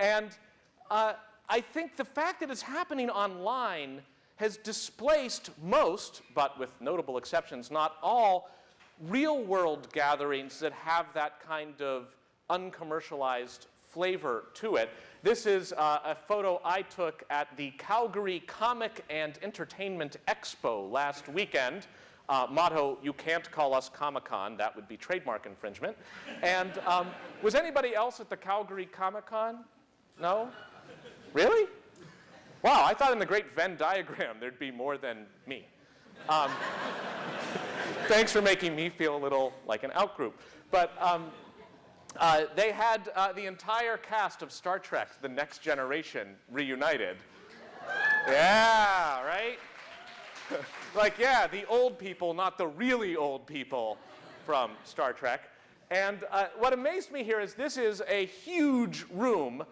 And I think the fact that it's happening online has displaced most, but with notable exceptions, not all, real-world gatherings that have that kind of uncommercialized flavor to it. This is a photo I took at the Calgary Comic and Entertainment Expo last weekend. Motto, you can't call us Comic-Con, that would be trademark infringement. And was anybody else at the Calgary Comic-Con? No? Really? Wow, I thought in the great Venn diagram there'd be more than me. Thanks for making me feel a little like an outgroup. But they had the entire cast of Star Trek, The Next Generation, reunited. Yeah, right? Like, yeah, the old people, not the really old people from Star Trek. And what amazed me here is this is a huge room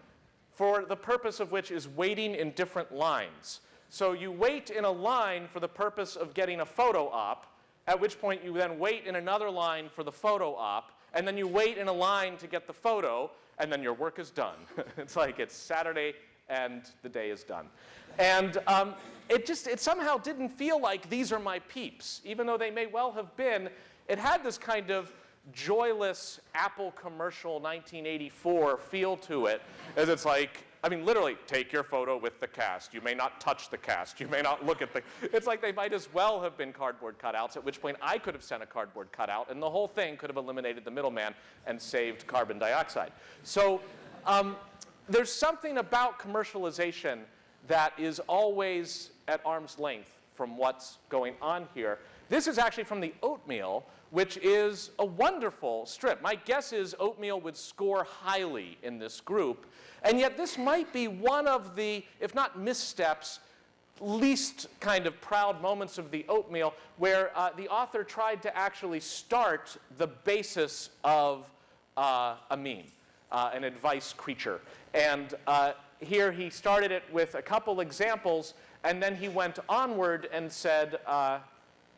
for the purpose of which is waiting in different lines. So you wait in a line for the purpose of getting a photo op, at which point you then wait in another line for the photo op, and then you wait in a line to get the photo, and then your work is done. It's like it's Saturday and the day is done. And it somehow didn't feel like these are my peeps, even though they may well have been. It had this kind of joyless Apple commercial 1984 feel to it, as it's like, I mean, literally, take your photo with the cast. You may not touch the cast. You may not look at the... It's like they might as well have been cardboard cutouts, at which point I could have sent a cardboard cutout, and the whole thing could have eliminated the middleman and saved carbon dioxide. So there's something about commercialization that is always at arm's length from what's going on here. This is actually from the Oatmeal, which is a wonderful strip. My guess is Oatmeal would score highly in this group. And yet this might be one of the, if not missteps, least kind of proud moments of the Oatmeal, where the author tried to actually start the basis of a meme, an advice creature. And here he started it with a couple examples, and then he went onward and said,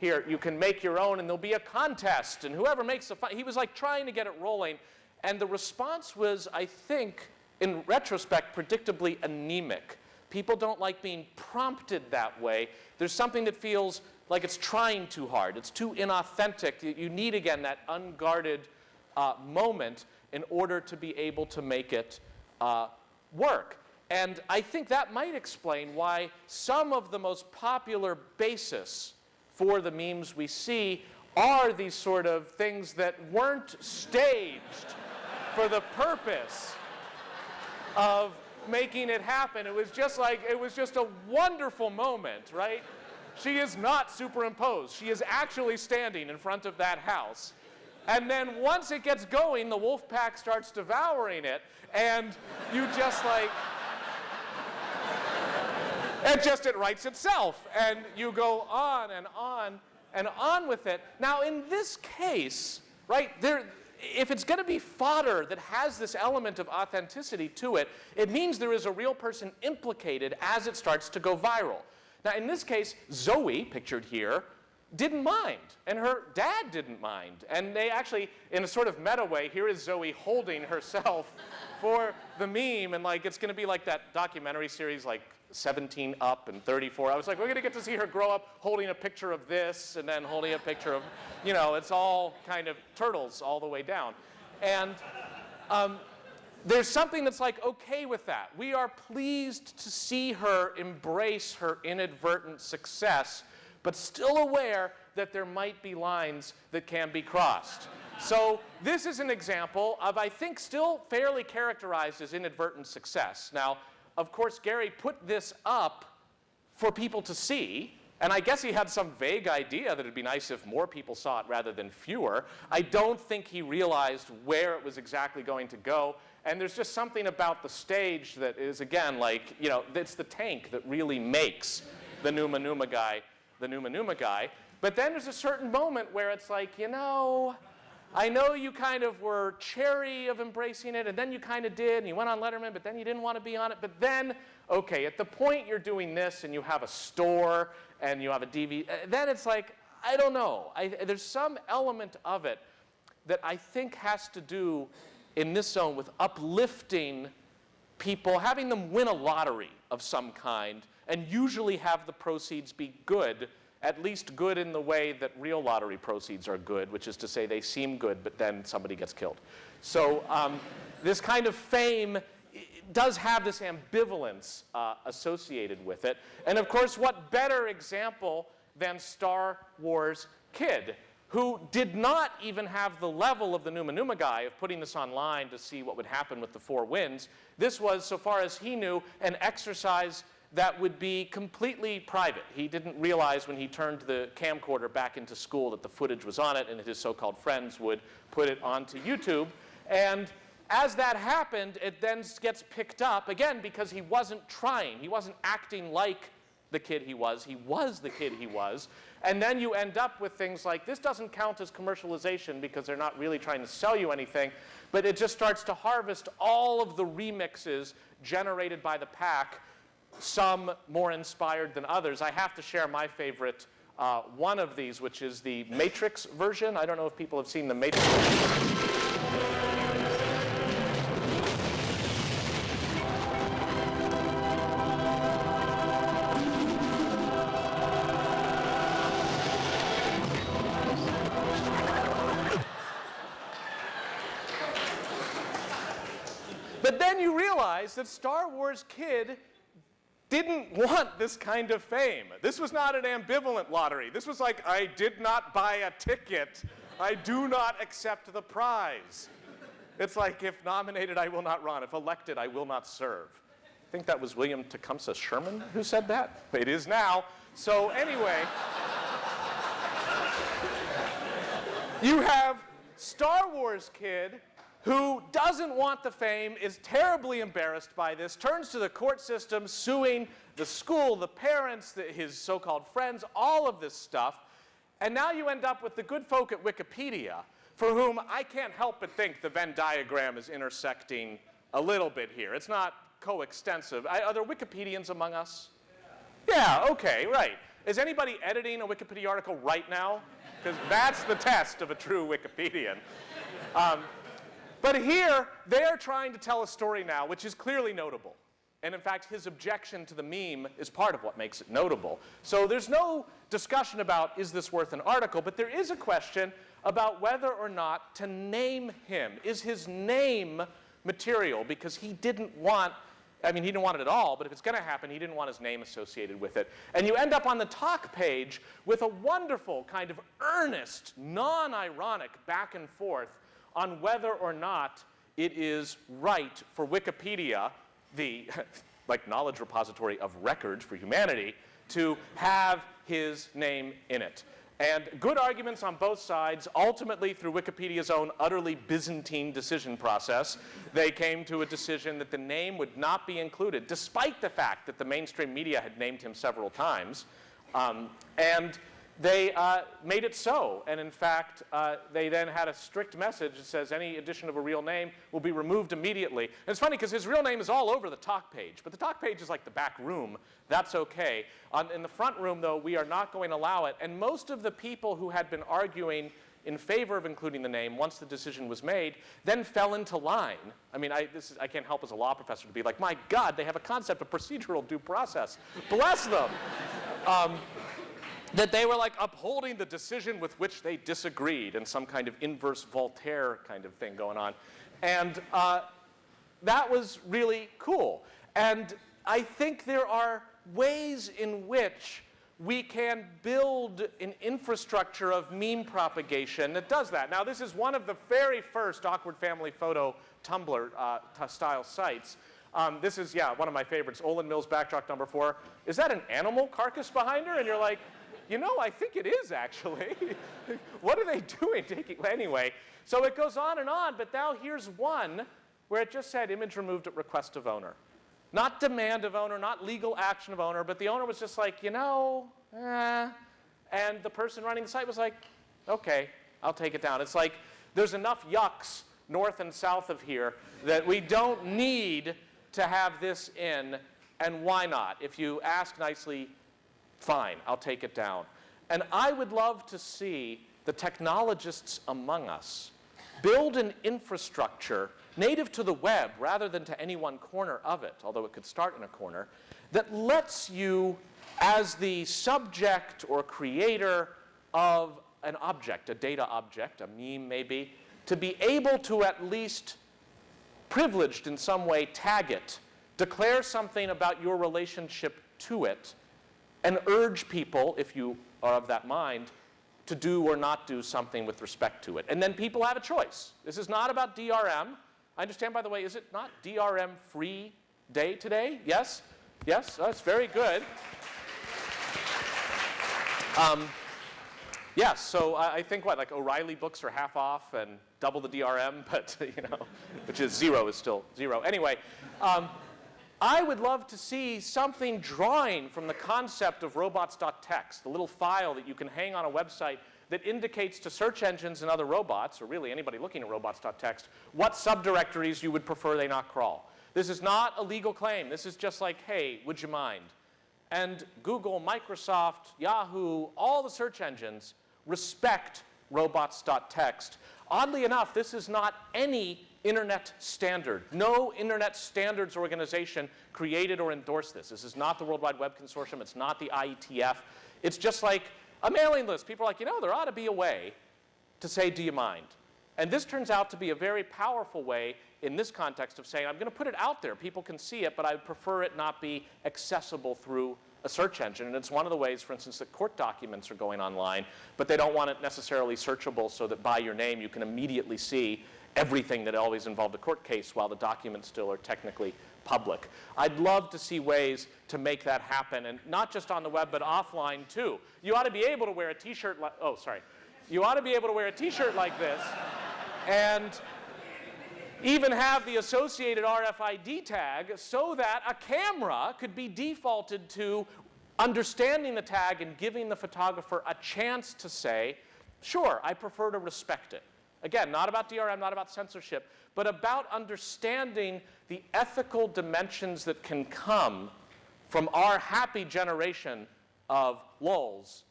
here, you can make your own, and there'll be a contest, and whoever makes the he was like trying to get it rolling, and the response was, I think, in retrospect, predictably anemic. People don't like being prompted that way. There's something that feels like it's trying too hard. It's too inauthentic. You need, again, that unguarded moment in order to be able to make it work. And I think that might explain why some of the most popular basis for the memes we see are these sort of things that weren't staged for the purpose of making it happen. It was just a wonderful moment, right? She is not superimposed. She is actually standing in front of that house. And then once it gets going, the wolf pack starts devouring it, and you just like, it writes itself, and you go on and on and on with it. Now, in this case, right, if it's going to be fodder that has this element of authenticity to it, it means there is a real person implicated as it starts to go viral. Now, in this case, Zoe, pictured here, didn't mind, and her dad didn't mind. And they actually, in a sort of meta way, here is Zoe holding herself for the meme, and like it's going to be like that documentary series like 17 Up and 34. I was like, we're going to get to see her grow up holding a picture of this and then holding a picture of, you know, it's all kind of turtles all the way down. And there's something that's like okay with that. We are pleased to see her embrace her inadvertent success, but still aware that there might be lines that can be crossed. So this is an example of, I think, still fairly characterized as inadvertent success. Now, of course, Gary put this up for people to see, and I guess he had some vague idea that it'd be nice if more people saw it rather than fewer. I don't think he realized where it was exactly going to go, and there's just something about the stage that is, again, like, you know, it's the tank that really makes the Numa Numa guy the Numa Numa guy. But then there's a certain moment where it's like, you know, I know you kind of were chary of embracing it, and then you kind of did, and you went on Letterman, but then you didn't want to be on it. But then, okay, at the point you're doing this, and you have a store, and you have a DVD, then it's like, I don't know. There's some element of it that I think has to do, in this zone, with uplifting people, having them win a lottery of some kind, and usually have the proceeds be good, at least good in the way that real lottery proceeds are good, which is to say they seem good, but then somebody gets killed. So this kind of fame does have this ambivalence associated with it. And of course, what better example than Star Wars Kid, who did not even have the level of the Numa Numa guy of putting this online to see what would happen with the 4 winds. This was, so far as he knew, an exercise that would be completely private. He didn't realize when he turned the camcorder back into school that the footage was on it, and that his so-called friends would put it onto YouTube. And as that happened, it then gets picked up, again, because he wasn't trying. He wasn't acting like the kid he was. He was the kid he was. And then you end up with things like, this doesn't count as commercialization because they're not really trying to sell you anything, but it just starts to harvest all of the remixes generated by the pack, some more inspired than others. I have to share my favorite one of these, which is the Matrix version. I don't know if people have seen the Matrix version. But then you realize that Star Wars Kid didn't want this kind of fame. This was not an ambivalent lottery. This was like, I did not buy a ticket. I do not accept the prize. It's like, if nominated, I will not run. If elected, I will not serve. I think that was William Tecumseh Sherman who said that. It is now. So anyway, you have Star Wars Kid, who doesn't want the fame, is terribly embarrassed by this, turns to the court system, suing the school, the parents, his so-called friends, all of this stuff. And now you end up with the good folk at Wikipedia, for whom I can't help but think the Venn diagram is intersecting a little bit here. It's not coextensive. Are there Wikipedians among us? Yeah, okay, right. Is anybody editing a Wikipedia article right now? Because that's the test of a true Wikipedian. But here, they're trying to tell a story now, which is clearly notable. And in fact, his objection to the meme is part of what makes it notable. So there's no discussion about, is this worth an article? But there is a question about whether or not to name him. Is his name material? Because he didn't want, he didn't want it at all, but if it's going to happen, he didn't want his name associated with it. And you end up on the talk page with a wonderful kind of earnest, non-ironic back and forth on whether or not it is right for Wikipedia, the knowledge repository of records for humanity, to have his name in it. And good arguments on both sides. Ultimately, through Wikipedia's own utterly Byzantine decision process, they came to a decision that the name would not be included, despite the fact that the mainstream media had named him several times. And they made it so. And in fact, they then had a strict message that says any addition of a real name will be removed immediately. And it's funny because his real name is all over the talk page, but the talk page is like the back room. That's okay. In the front room, though, we are not going to allow it. And most of the people who had been arguing in favor of including the name once the decision was made then fell into line. I can't help as a law professor to be like, my God, they have a concept of procedural due process. Bless them. That they were like upholding the decision with which they disagreed, and some kind of inverse Voltaire kind of thing going on. And that was really cool. And I think there are ways in which we can build an infrastructure of meme propagation that does that. Now, this is one of the very first awkward family photo Tumblr style sites. This is, one of my favorites, Olin Mills backdrop number 4. Is that an animal carcass behind her? And you're like, I think it is, actually. What are they doing? Anyway, so it goes on, but now here's one where it just said image removed at request of owner. Not demand of owner, not legal action of owner, but the owner was just like, and the person running the site was like, okay, I'll take it down. It's like there's enough yucks north and south of here that we don't need to have this in, and why not? If you ask nicely, fine, I'll take it down. And I would love to see the technologists among us build an infrastructure native to the web rather than to any one corner of it, although it could start in a corner, that lets you, as the subject or creator of an object, a data object, a meme maybe, to be able to at least, privileged in some way, tag it, declare something about your relationship to it, and urge people, if you are of that mind, to do or not do something with respect to it. And then people have a choice. This is not about DRM. I understand, by the way, is it not DRM-free day today? Yes? Yes? Oh, that's very good. Yes, so I think what, like O'Reilly books are half off and double the DRM, but, you know, which is zero is still zero. Anyway, I would love to see something drawing from the concept of robots.txt, the little file that you can hang on a website that indicates to search engines and other robots, or really anybody looking at robots.txt, what subdirectories you would prefer they not crawl. This is not a legal claim. This is just like, hey, would you mind? And Google, Microsoft, Yahoo, all the search engines respect robots.txt. Oddly enough, this is not any internet standard. No internet standards organization created or endorsed this. This is not the World Wide Web Consortium. It's not the IETF. It's just like a mailing list. People are like, you know, there ought to be a way to say, do you mind? And this turns out to be a very powerful way in this context of saying, I'm going to put it out there. People can see it, but I would prefer it not be accessible through a search engine. And it's one of the ways, for instance, that court documents are going online, but they don't want it necessarily searchable so that by your name you can immediately see everything that always involved a court case while the documents still are technically public. I'd love to see ways to make that happen, and not just on the web, but offline too. You ought to be able to wear a t-shirt like, oh, sorry. You ought to be able to wear a t-shirt like this and even have the associated RFID tag so that a camera could be defaulted to understanding the tag and giving the photographer a chance to say, sure, I prefer to respect it. Again, not about DRM, not about censorship, but about understanding the ethical dimensions that can come from our happy generation of lulz,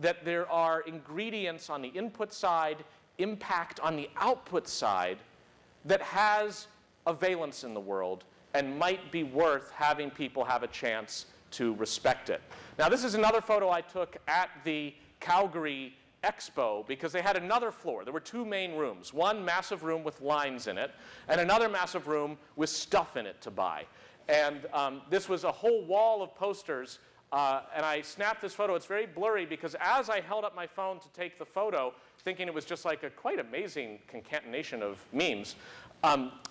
that there are ingredients on the input side, impact on the output side, that has a valence in the world and might be worth having people have a chance to respect it. Now, this is another photo I took at the Calgary Expo because they had another floor. There were two main rooms, one massive room with lines in it and another massive room with stuff in it to buy. And this was a whole wall of posters, and I snapped this photo. It's very blurry because as I held up my phone to take the photo, thinking it was just like a quite amazing concatenation of memes,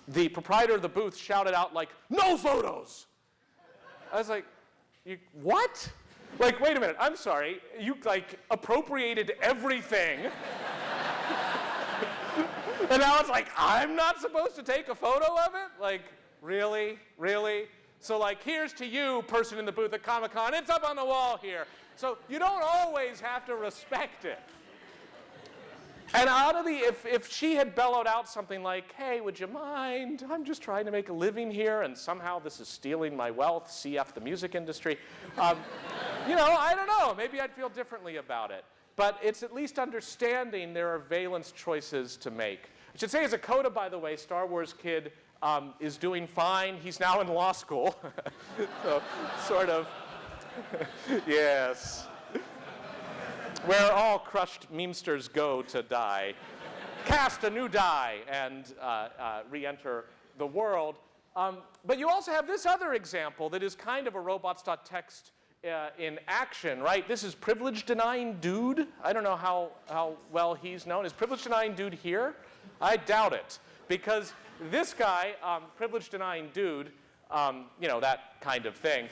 the proprietor of the booth shouted out like, "No photos!" I was like, what? Like, wait a minute, I'm sorry, you like appropriated everything. And now it's like, I'm not supposed to take a photo of it? Like, really? Really? So like, here's to you, person in the booth at Comic-Con, it's up on the wall here. So you don't always have to respect it. And out of the, if she had bellowed out something like, hey, would you mind? I'm just trying to make a living here, and somehow this is stealing my wealth, CF the music industry. You know, I don't know. Maybe I'd feel differently about it. But it's at least understanding there are valence choices to make. I should say as a coda, by the way, Star Wars kid is doing fine. He's now in law school. So, sort of, yes. Where all crushed memesters go to die. Cast a new die and re-enter the world. But you also have this other example that is kind of a robots.txt in action, right? This is privilege denying dude. I don't know how well he's known. Is privilege denying dude here? I doubt it. Because this guy, privilege denying dude, you know, that kind of thing.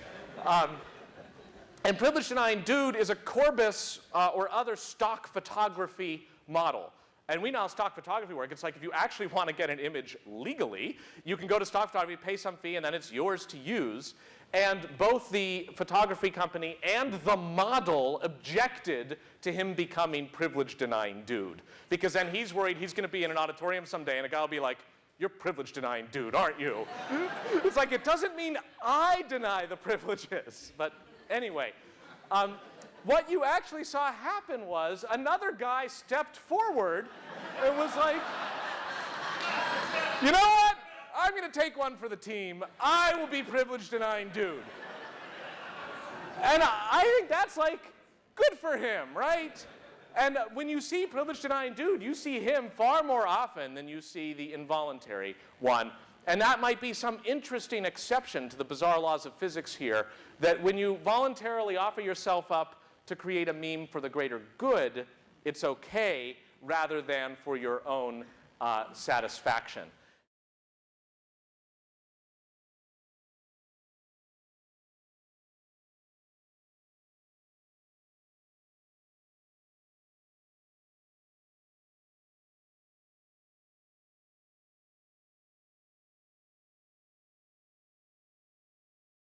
And privilege denying dude is a Corbis or other stock photography model. And we know how stock photography works. It's like if you actually want to get an image legally, you can go to stock photography, pay some fee, and then it's yours to use. And both the photography company and the model objected to him becoming privilege denying dude. Because then he's worried he's going to be in an auditorium someday and a guy will be like, you're privilege denying dude, aren't you? It's like, it doesn't mean I deny the privileges. But anyway, what you actually saw happen was another guy stepped forward and was like, you know what? I'm going to take one for the team. I will be privileged denying dude. And I think that's like good for him, right? And when you see privilege denying dude, you see him far more often than you see the involuntary one. And that might be some interesting exception to the bizarre laws of physics here, that when you voluntarily offer yourself up to create a meme for the greater good, it's okay rather than for your own satisfaction.